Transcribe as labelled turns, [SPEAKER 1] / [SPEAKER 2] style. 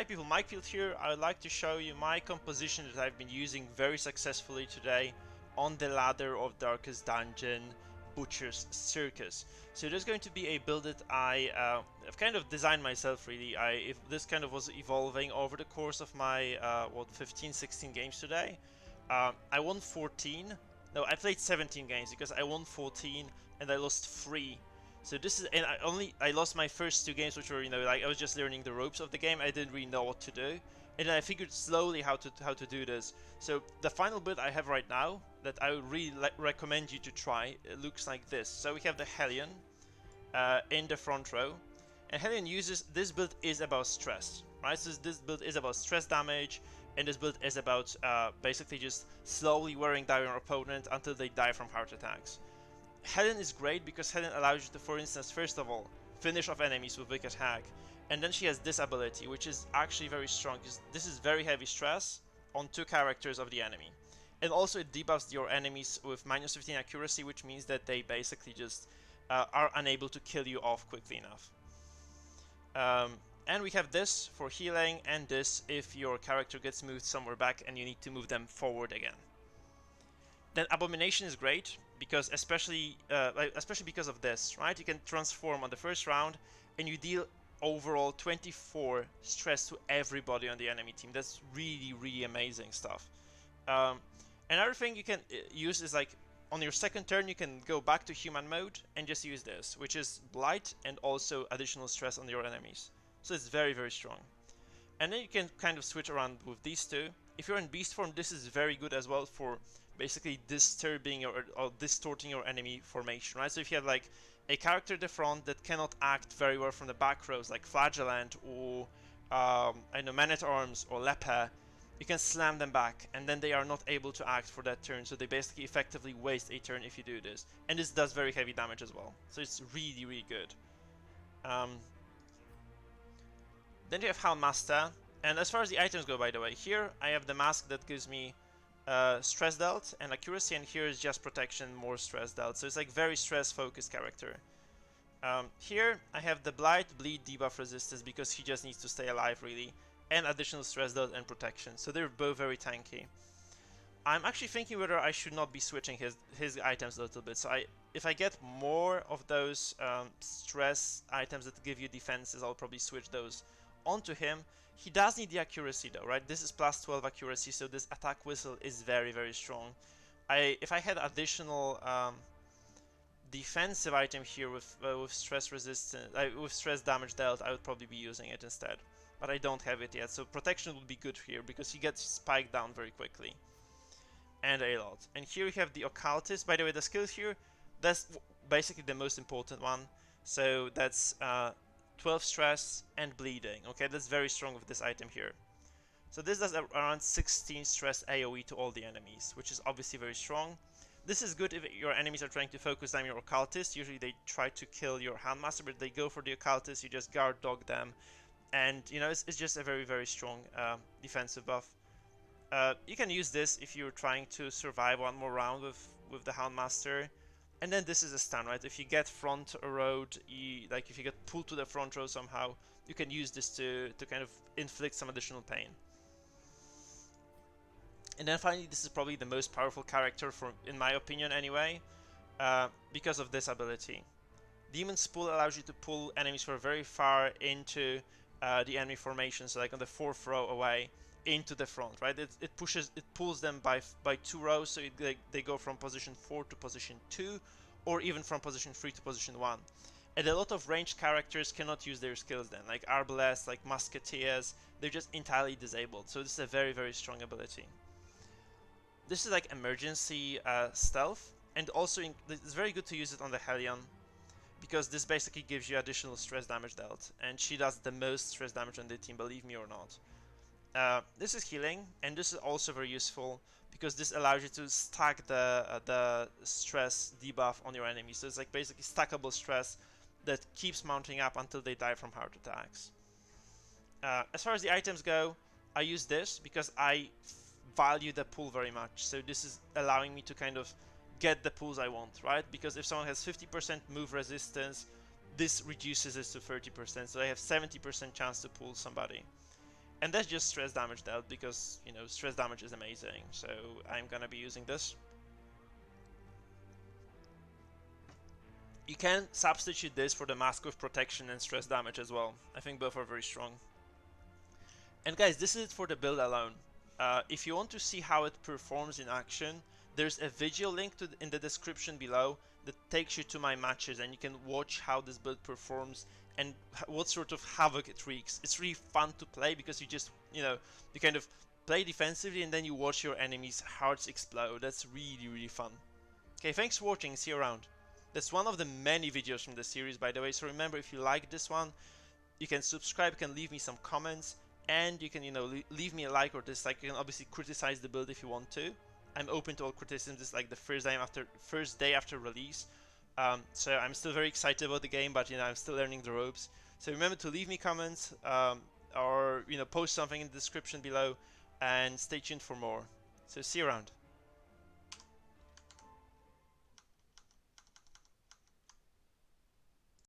[SPEAKER 1] Hi people, Mikefield here. I would like to show you my composition that I've been using very successfully today on the ladder of Darkest Dungeon, Butcher's Circus. So there's going to be a build that I've kind of designed myself really. If this kind of was evolving over the course of my 15-16 games today. I won 14. No, I played 17 games because I won 14 and I lost 3. So this is, and I lost my first 2 games, which were, like I was just learning the ropes of the game. I didn't really know what to do, and then I figured slowly how to do this. So the final build I have right now that I would really recommend you to try, it looks like this. So we have the Hellion in the front row, and Hellion uses, this build is about stress, right? So this build is about stress damage, and this build is about basically just slowly wearing down your opponent until they die from heart attacks. Hellion is great because Hellion allows you to, for instance, first of all, finish off enemies with Wicked Hack, and then she has this ability, which is actually very strong, because this is very heavy stress on 2 characters of the enemy. And also it debuffs your enemies with minus 15 accuracy, which means that they basically just are unable to kill you off quickly enough. And we have this for healing, and this if your character gets moved somewhere back and you need to move them forward again. Then Abomination is great because especially because of this, right? You can transform on the first round and you deal overall 24 stress to everybody on the enemy team. That's really amazing stuff. Another thing you can use is, like, on your second turn you can go back to human mode and just use this, which is blight and also additional stress on your enemies. So it's very strong. And then you can kind of switch around with these two. If you're in beast form, this is very good as well for basically disturbing or distorting your enemy formation, right? So if you have like a character at the front that cannot act very well from the back rows, like Flagellant or I know, Man-at-Arms or Leper, you can slam them back and then they are not able to act for that turn, so they basically effectively waste a turn if you do this. And this does very heavy damage as well, so it's really good. Then you have Hound Master, and as far as the items go, by the way, here I have the mask that gives me stress dealt and accuracy, and here is just protection, more stress dealt, so it's like very stress focused character. Here I have the Blight, Bleed, debuff resistance because he just needs to stay alive really, and additional stress dealt and protection, so they're both very tanky. I'm actually thinking whether I should not be switching his items a little bit, so if I get more of those stress items that give you defenses, I'll probably switch those onto him. He does need the accuracy though, right? This is plus 12 accuracy, so this attack whistle is very strong. If I had additional defensive item here with stress resistance, with stress damage dealt, I would probably be using it instead. But I don't have it yet, so protection would be good here because he gets spiked down very quickly. And a lot. And here we have the Occultist. By the way, the skills here, that's basically the most important one. So that's 12 stress and bleeding. Okay, that's very strong with this item here. So this does around 16 stress AoE to all the enemies, which is obviously very strong. This is good if your enemies are trying to focus down your Occultist. Usually they try to kill your Hound Master, but they go for the Occultist, you just guard dog them. And, you know, it's just a very strong defensive buff. You can use this if you're trying to survive one more round with the Hound Master. And then this is a stun, right? If you get front road, like if you get pulled to the front row somehow, you can use this to kind of inflict some additional pain. And then finally, this is probably the most powerful character, in my opinion anyway, because of this ability. Demon's Pull allows you to pull enemies from very far into the enemy formation, so like on the 4th row away into the front, right? It pulls them by 2 rows, so they go from position 4 to position 2, or even from position 3 to position 1. And a lot of ranged characters cannot use their skills then, like Arbalests, like Musketeers, they're just entirely disabled, so this is a very strong ability. This is like emergency stealth, and also it's very good to use it on the Hellion, because this basically gives you additional stress damage dealt, and she does the most stress damage on the team, believe me or not. This is healing, and this is also very useful because this allows you to stack the stress debuff on your enemy. So it's like basically stackable stress that keeps mounting up until they die from heart attacks. As far as the items go, I use this because I value the pull very much. So this is allowing me to kind of get the pulls I want, right? Because if someone has 50% move resistance, this reduces it to 30%, so I have 70% chance to pull somebody. And that's just stress damage dealt, because, you know, stress damage is amazing. So I'm gonna be using this. You can substitute this for the Mask of Protection and stress damage as well. I think both are very strong. And guys, this is it for the build alone. If you want to see how it performs in action, there's a video link in the description below that takes you to my matches, and you can watch how this build performs and what sort of havoc it wreaks. It's really fun to play because you just, you know, you kind of play defensively and then you watch your enemies' hearts explode. That's really, really fun. Okay, thanks for watching. See you around. That's one of the many videos from the series, by the way, so remember, if you like this one, you can subscribe, you can leave me some comments, and you can, you know, leave me a like or dislike. You can obviously criticize the build if you want to. I'm open to all criticisms. It's like the first day after release, so I'm still very excited about the game, but, you know, I'm still learning the ropes. So remember to leave me comments, or, you know, post something in the description below, and stay tuned for more. So see you around.